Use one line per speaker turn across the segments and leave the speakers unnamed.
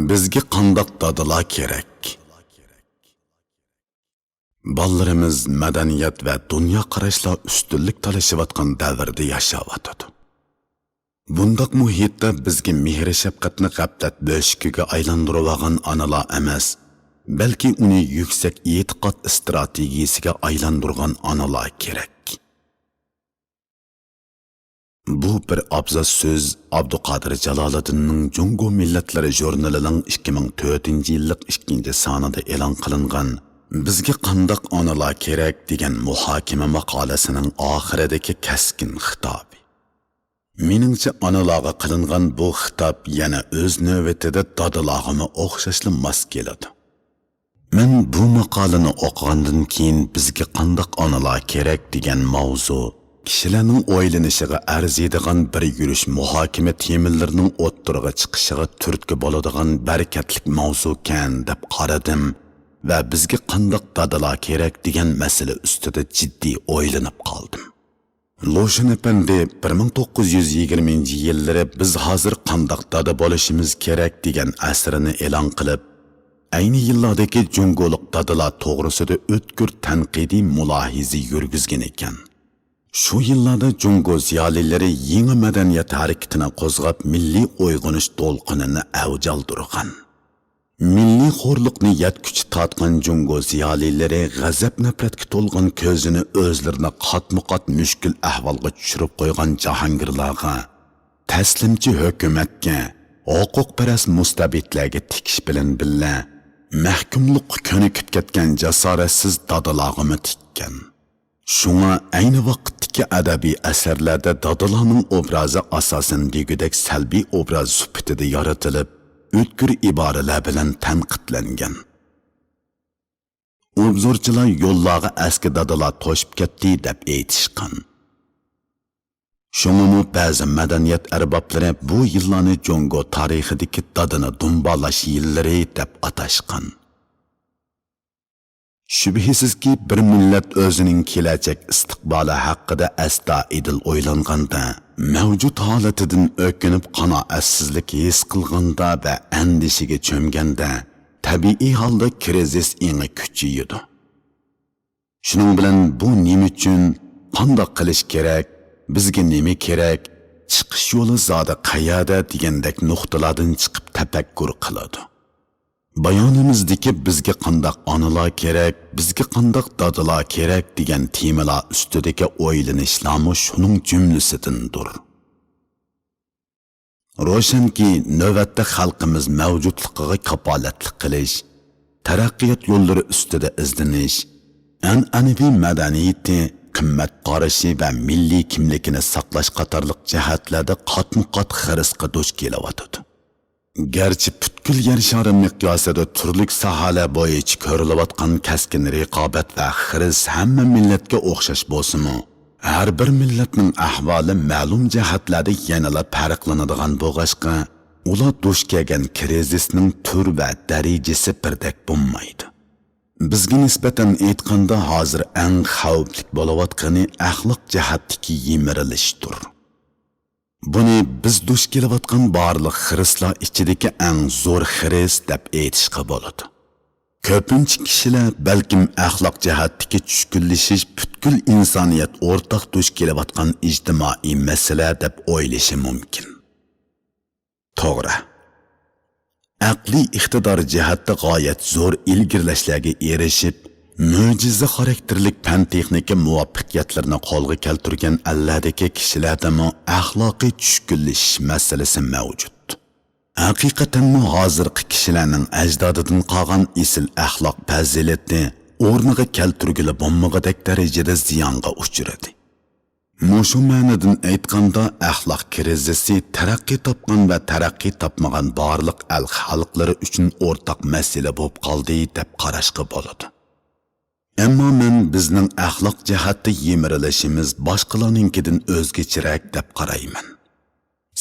Bizga qandoq dadalar kerak? Ballarimiz madaniyat va dunyo qarashlar ustunlik talashayotgan davrda yashayotadi. Bundaq muhitda bizga mehr shafqatni g'aflat bo'shkiga aylantirib analar emas, balki uni yuksak e'tiqod strategiyasiga aylantirgan analar kerak. Bu bir abzas söz Abduqodir Jaloliddinning Jungo Millatlari jurnalining 2004-yillik 2-sonida e'lon qilingan Bizga qandoq onalar kerak degan muhokama maqolasining oxiridagi kaskin xitobi. Meningcha onalarga qilingan bu xitob yana o'z navbatida dadalarga o'xshashli mos keladi. Men bu maqolani o'qigandan keyin bizga qandoq onalar kerak degan mavzu kishilarning o'ylanishiga arziydigan bir yurish muhokama temalarining o'ttiriga chiqishiga turtki bo'ladigan barakatlik mavzu kan deb qaradim va bizga qandoq dadalar kerak degan masala ustida jiddiy o'ylanib qoldim. Loshin Efendi 1920-yillari biz hozir qandoq dada bo'lishimiz kerak degan asrini e'lon qilib, ayni yillardagi jungolik dadalar to'g'risida o'tkir tanqidiy mulohiza yurgizgan ekan. Shu yillarda Jungo ziyolilari yangi madaniyat harakatini qo'zg'ab milliy uyg'onish to'lqinini avj oldirgan. Milliy xo'rliqni yetkuchi tortgan Jungo ziyolilari g'azab nafratga to'lgan ko'zini o'zlarini qatma-qat mushkul ahvolga tushirib qo'ygan jahongirlarga, taslimchi hukumatga, huquqparast mustabidlarga tikish bilan billa mahkumlikqa ko'nikib ketgan jasoratsiz dadalarga tikkan. Shunga ayni vaqtdagi adabiy asarlarda dadalarning obrazi asosan degudek salbiy obraz sifatida yaratilib, o'tkir iboralar bilan tanqidlangan. Obzorchilar yo'llarga eski dadalar to'shib ketdi deb aytishgan. Shunga ba'zi madaniyat arboblari bu yillarni Jungo tarixidagi dadani dumbalash yillari deb atashgan. Shubhisizki bir millat o'zining kelajak istiqboli haqida astoydil o'ylanganda, mavjud holatidan o'kinib qanoatsizlik his qilganda va andishiga cho'mganda, tabiiy holda krizis eng kuchayadi. Shuning bilan bu nima uchun, qandoq qilish kerak, bizga nima kerak, chiqish yo'li zoda qayerda degandek nuqtalardan chiqib tafakkur qiladi. Bayonimizdagi bizga qandoq onalar kerak, bizga qandoq dadalar kerak degan temalar ustidagi o'ylanishlarmi shuning jumlasidandir. Ro'shanki navbatda xalqimiz mavjudligiga kapolatlik qilish, taraqqiyot yo'llari ustida izlanish, an'anaviy madaniyati, qimmat qarashi va milliy kimligini saqlash qatorliq jihatlarda qatma-qat xirisga duch kelyotdi. Gerçi butkul yer shari miqyosida turlik sohalar bo'yicha ko'rilayotgan kaskin raqobat va xiris hamma millatga o'xshash bo'lsa-mu, har bir millatning ahvoli ma'lum jihatlarda yanada farqlanadigan bo'lg'ashqa, ular duch kelgan krizisning tur va darajasi birdek bo'lmaydi. Bizga nisbatan aytganda hozir eng xavfli bo'layotgani axloq jihatdagi yemirilishdir. Buni biz duch kelayotgan barliq xirislar ichidagi eng zo'r xiris deb aytishga bo'ladi. Ko'pincha kishilar balkim axloq jihatdagi tushkunlashish butkul insoniyat o'rtaq duch kelayotgan ijtimoiy masala deb o'ylashi mumkin. To'g'ri. Aqliy iqtidor jihatda g'oyat zo'r ilgirlashlarga erishib, mo'jiza xarakterlik fan texnika muvaffaqiyatlarini qo'lga keltirgan alladagi kishilardami axloqiy tushkunlashish masalasi mavjud. Haqiqatan hozirgi kishilarning ajdodidan qolgan isil axloq fazilati o'rniga keltirgili bo'lmagadek darajada ziyonga uchradi. Mushu ma'nodan aytganda axloq krizisi taraqqiy topgan va taraqqiy topmagan barliq xalqlari uchun o'rtaq masala bo'lib qoldi deb qarashga bo'ladi. Ammo men bizning axloq jihatda yemirilishimiz boshqalarninkidan o'zgacharoq deb qarayman.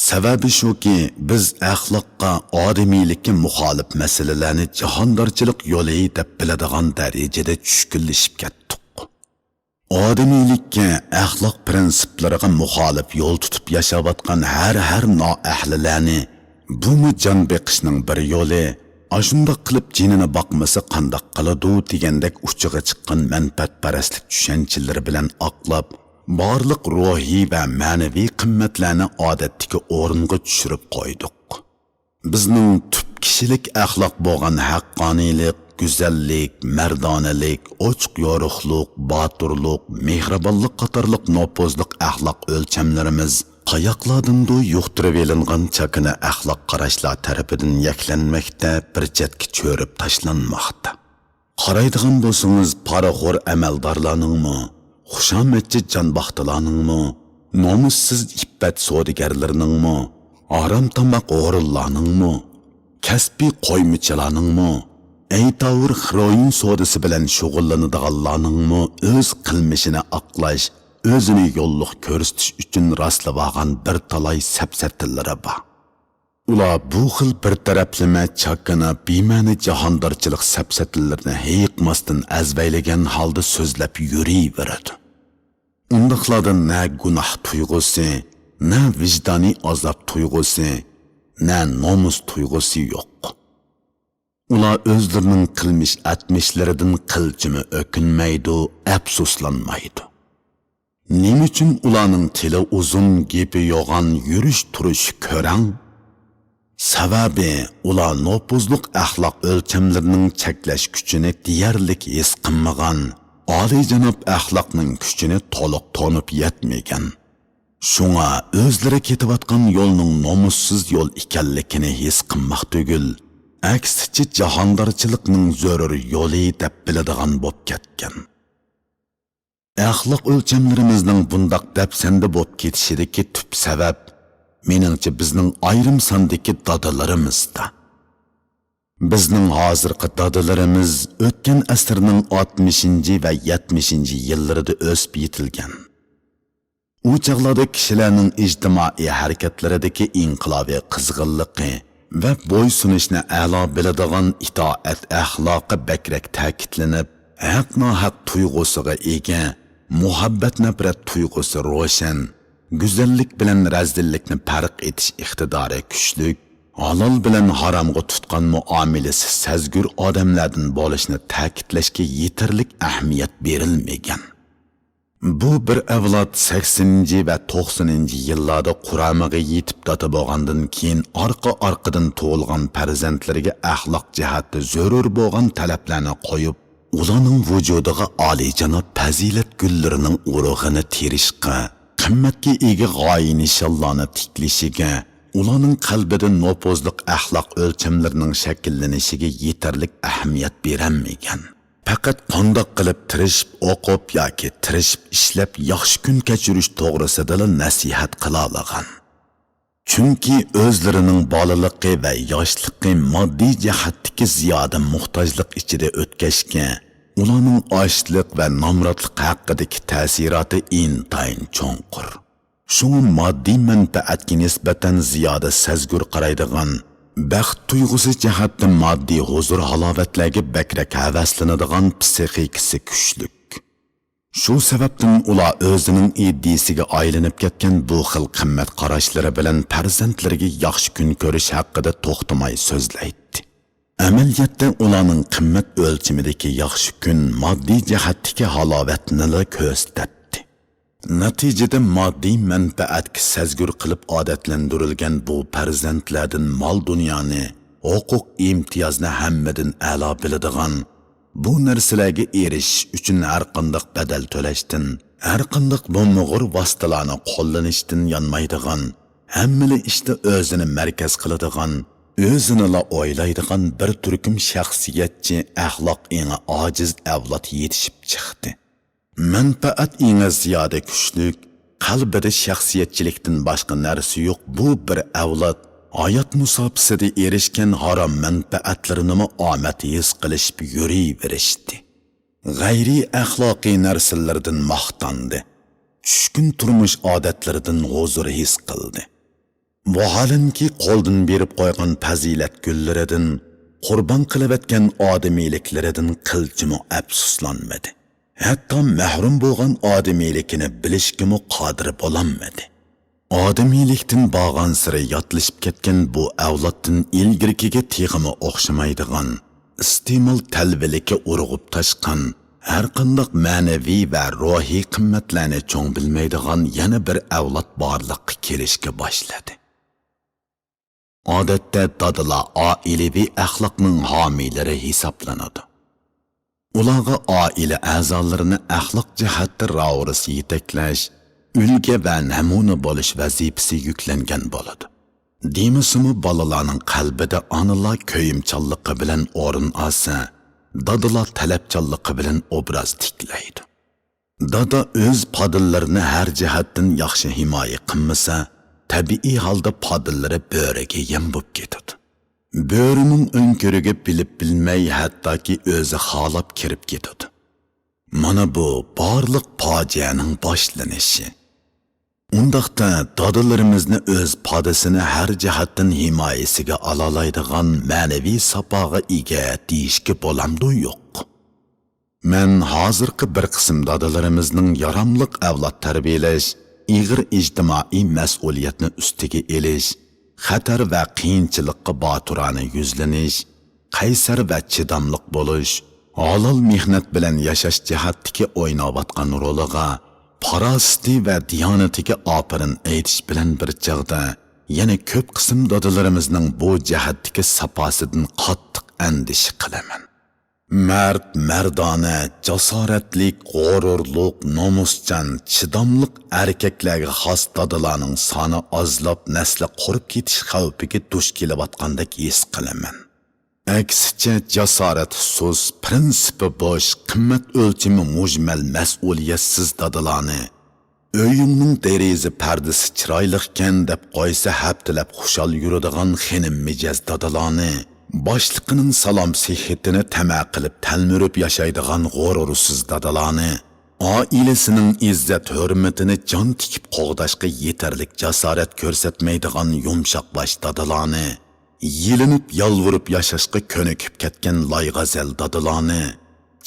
Sababi shuki, biz axloqqa, odamiylikka muxolif masalalarni jahondorchilik yo'li deb biladigan darajada tushkunlashib ketdik. Odamiylikka, axloq prinsiplariga muxolif yo'l tutib yashayotgan har noahlilarni Bunu can beqishning bir yo'li, ashundoq qilib jinini boqmasa qandoq qiladi degandek uchiga chiqqan manfaatparastlik tushunchalar bilan oqlab, barliq ruhiy va ma'naviy qimmatlarni odatdagi o'ringa tushirib qo'ydik. Bizning tub kishilik axloq bo'lgan haqqoniylik, güzellik, mardonalik, ochiq yo'riqlik, boturlik, mehribonlik qatorliq nopozlik axloq o'lchamlarimiz qayoqlardandu yuqtirib elingan chakana axloq qarashlar tarafidan yaklanmakda, bir chetga cho'rib tashlanmoqda. Qaraydigan bo'lsangiz, paraxo'r amaldorlarningmi, xushomadchi jonbaxtlarningmi, nomussiz iffat savdogarlarningmi, aram tamoq o'g'rillarningmi, kasbiy qo'ymichilarningmi, aytavur heroin savdosi bilan shug'ullanadiganlarningmi o'z qilmishini oqlash, o'zini yo'lliq ko'rsatish uchun rastlagan bir talay sapsatillari bor. Ular bu xil bir taraflama chakana bema'ni jahondorchilik sapsatillarini hayiqmasdan azbaylagan holda so'zlab yuraveradi. Undaqlardan na gunoh tuyg'usi, na vijdoniy azob tuyg'usi, na nomus tuyg'usi yo'q. Ular o'zlarining qilmish atmishlaridan qilchimi o'kinmaydi, afsuslanmaydi. Nima uchun ularning tili uzun, gapi yo'g'on, yurish turish ko'rang? Sababi ular nopozlik axloq o'lchamlarining cheklash kuchini deyarlik his qilmagan, oliyjanob axloqning kuchini to'liq tonib yetmagan. Shunga o'zlari ketayotgan yo'lning nomussiz yo'l ekanligini his qilmoq tugul, aksicha jahondorchilikning zo'r yo'li deb biladigan bo'lib ketgan. Axloq o'lchamlarimizning bundoq dafsanda bo'lib ketishidagi tub sabab meningcha bizning ayrim sondagi dadalarimizda. Bizning hozirgi dadalarimiz o'tgan asrning 60 va 70 yillarida o'sib yetilgan. U chaqlarda kishilarning ijtimoiy harakatlaridagi inqilobiy qizg'inligi va bo'ysunishni a'lo biladigan itoat axloqi bakrak ta'kidlanib, haq-nohaq tuyg'usiga ega, muhabbat nafrat tuyg'usi ro'shan, güzellik bilan razdillikni farq etish iqtidori kuchli, halol bilan haromga tutgan muomalasi sezgur odamlardan bo'lishni ta'kidlashga yetarlik ahamiyat berilmagan. Bu bir avlod 80 va 90 yillarda quramiga yetib data bo'lgandan keyin orqa-orqadan tug'ilgan farzandlariga axloq jihatda zarur bo'lgan talablarni qo'yib, ularning vujudiga oliyjanob fazilat gullarining urug'ini terishga, qimmatga ega g'oya nishonlarni tiklishiga, ularning qalbida nopozlik axloq o'lchamlarining shakllanishiga yetarlik ahamiyat berilmagan. Faqat qandoq qilib tirishib o'qib yoki tirishib ishlab yaxshi kun kechirish to'g'risida nasihat qila olgan. Chunki o'zlarining bolaligi va yoshligi moddiy jihatdagi ziyoda muhtojlik ichida o'tkashga, ularning ochlik va nomrodlik haqidagi ta'siroti intayin cho'nqur. Shunga moddiy manfaatga nisbatan ziyoda sezgur qaraydigan, baxt tuyg'usi jihatda moddiy huzur halovatlarga bakrak havaslanadigan psixikasi kuchlik. Shu sababdan ular o'zining iddisiga aylanib ketgan bu xil qimmat qarashlari bilan farzandlariga yaxshi kun ko'rish haqida to'xtamay so'zlaydi. Amaliyotda ularning qimmat o'lchimidagi yaxshi kun moddiy jihatdagi halovatni ko'rsatdi. Natijada moddiy manfaatga sezgur qilib odatlantirilgan bu farzandlardan mol dunyoni, huquq imtiyozni hammadan a'lo biladigan, bu narsalarga erishish uchun har qanday badal to'lashdan, har qanday bo'mg'ir vositalarni qo'llanishdan yonmaydigan, hammali ishda o'zini markaz qiladigan, o'zini o'ylaydigan bir turkum shaxsiyatchi, axloq eng ojiz avlod yetishib chiqdi. Manfaat eng ziyoda kuchli, qalbida shaxsiyatchilikdan boshqa narsa yo'q bu bir avlod hayot musofasida erishgan harom manfaatlarini omad his qilishib yuraverishdi. G'ayriy axloqiy narsalardan maqtandi. Tushkun turmush odatlaridan huzur his qildi. Vaholanki qo'ldan berib qo'ygan fazilat gullaridan, qurbon qilayotgan odamiyliklaridan qilchimi afsuslanmadi. Hatto mahrum bo'lgan odamiylikini bilishga qodir bo'lolmadi. Odamiylikdan bağan siri yotlashib ketgan bu avloddan ilgirkiga teg'imi o'xshamaydigan, istimol talvilikka urg'ub tashqan, har qanday ma'naviy va ruhiy qimmatlarni cho'ng bilmaydigan yana bir avlod borliqqa kelishga boshladi. Odatda dadalar oilaviy axloqning homiylari hisoblanadi. Ularga oila a'zolarini axloq jihatda ravris yetaklash, ulga va namuna bo'lish vazifasi yuklangan bo'ladi. Demisimi bolalarning qalbida onalar ko'yimchanligi bilan o'rin olsa, dadalar talabchanligi bilan obraz tiklaydi. Dada o'z padillarini har jihatdan yaxshi himoya qilmasa, tabiiy holda padillari bo'riga yem bo'lib ketadi. Bo'rining o'nkiriga bilib bilmay hattoki o'zi xolab kirib ketadi. Mana bu barliq fojianing boshlanishi. Undaqda dadalarimizni o'z podisini har jihatdan himoyasiga ololaydigan ma'naviy sapoga ega deyishga bo'lamdi yo'q. Men hozirgi bir qism dadalarimizning yaramliq avlod tarbiyalash, ig'ir ijtimoiy mas'uliyatni ustiga elish, xatar va qiyinchilikqa boturona yuzlanish, qaysar va chidamliq bo'lish, halol mehnat bilan yashash jihatdagi o'ynayotgan roliga, parasti va diyonatiga opirin aytish bilan bir chog'da yana ko'p qism dadalarimizning bu jihatdagi saposidan qattiq andish qilaman. Mard, mardona, jasoratlik, g'ururlik, nomuschan, chidamliq erkaklarga xos dadalarning soni ozlab nasli qurib ketish xavfiga duch kelayotgandek his qilaman. Aksicha jasorat so'z, prinsipi bo'sh, qimmat o'lchami mujmal mas'uliyatsiz dadalarni uyingning deraza pardasi chiroyliqkan deb qo'ysa haftalab xushal yuradigan xinim mijoz dadalarni, boshliqining salom sihatini tama qilib talmurib yashaydigan g'urursiz dadalarni, oilasining izzat hurmatini jon tikib qo'g'dashga yetarlik jasorat ko'rsatmaydigan yumshoq bosh dadalarni, yilinib yalvurib yashashga ko'nikib ketgan loyg'azal dadalarni,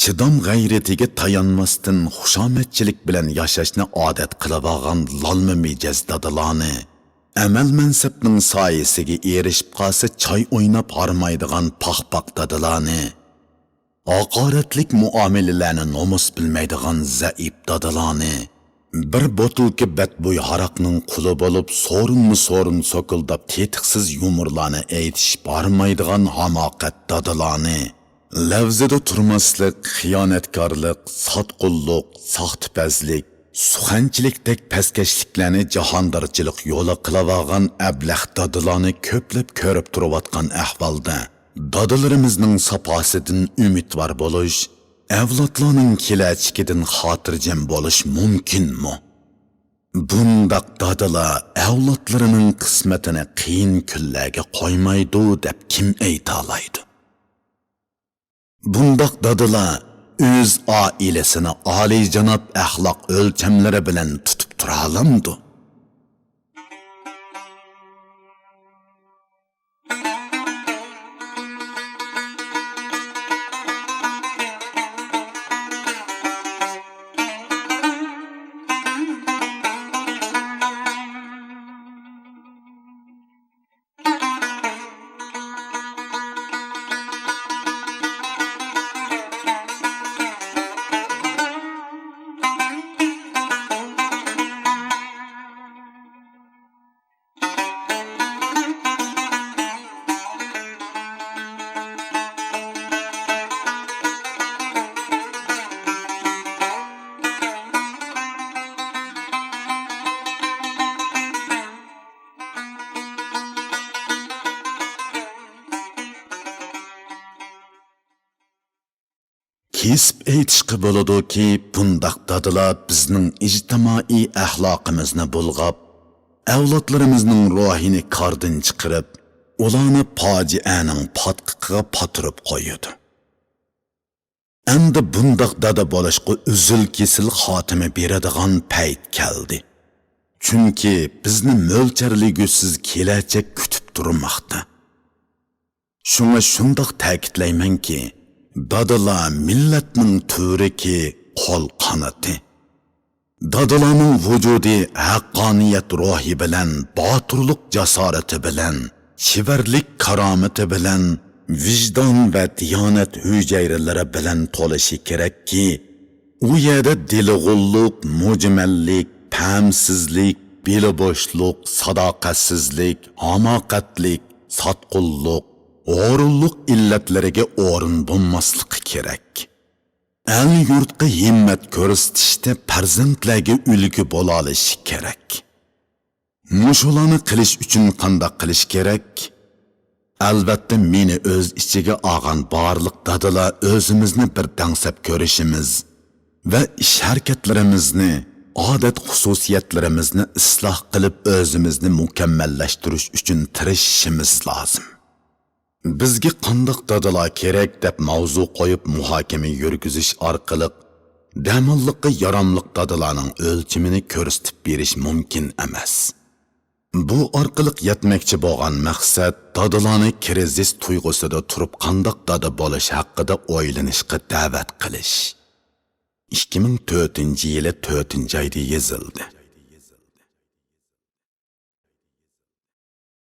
chidam g'ayratiga tayanmasdan xushomadchilik bilan yashashni odat qilib olgan lolma mijoz dadalarni, amal mansabning soyasiga erishib qolsa choy o'ynab harmaydigan paxpaq dadalarni, haqoratlik muomalalarni nomus bilmaydigan zaif dadalarni, bir botulka badbo'y haraqning quli bo'lib so'rin so'kildab tetiqsiz yumurlarni aytish bormaydigan hamoqat dadalarni, lavzida turmaslik, xiyonatkorlik, sotqullik, soxtipazlik, suxanchilikdek paskashliklarni jahondarchilik yo'li qilib ablah dadalarni ko'plab ko'rib turayotgan ahvolda dadalarimizning saposidan umidvor bo'lish, avlodlarning kelajagidan xotirjam bo'lish mumkinmi? Bundaq dadalar avlodlarining qismatini qiyin kunlarga qo'ymaydi deb kim aytalaydi? Bundaq dadalar o'z oilasini oliyjanob axloq o'lchamlari bilan tutib tura olamdi? Kesib aytishqa bo'ladiki, bundaq dadalar bizning ijtimoiy axloqimizni bulg'ab, avlodlarimizning ruhini qardan chiqarib, ularni fojianing patqiqiga patirib qo'yadi. Endi bundaq dada bo'lishga uzil kesil xotimi beradigan payt keldi. Chunki bizni mo'lcharligisiz kelajak kutib turmoqda. Shunga shundoq ta'kidlaymanki, dadalar millatning turiki, qo'l qanoti. Dadalarning vujudi haqqoniyat ruhi bilan, botirlik jasorati bilan, shivarlik karomati bilan, vijdon va diyonat hujayralari bilan to'lishi kerakki, u yerda dilg'ullik, mujmallik, pamsizlik, belboshlik, sadoqatsizlik, hamoqatlik, sotqullik, o'rinlik illatlariga o'rin bo'lmasligi kerak. El yurtga himmat ko'rsatishda farzandlarga ulgu bo'la olishi kerak. Mushularni qilish uchun qanday qilish kerak? Albatta meni o'z ichiga olgan barliq dadalar o'zimizni bir dangsab ko'rishimiz va ish harakatlarimizni, odat xususiyatlarimizni isloh qilib o'zimizni mukammallashtirish uchun tirishishimiz lozim. Bizga qandoq dadalar kerak deb mavzu qo'yib muhokama yurgizish orqali damolliqqa yaramliq dadalarning o'lchimini ko'rsatib berish mumkin emas. Bu orqali yetmoqchi bo'lgan maqsad dadalarni krizis tuyg'usida turib qandoq dada bo'lish haqida o'ylanishga da'vat qilish. 2004-yili 4-oyda yozildi.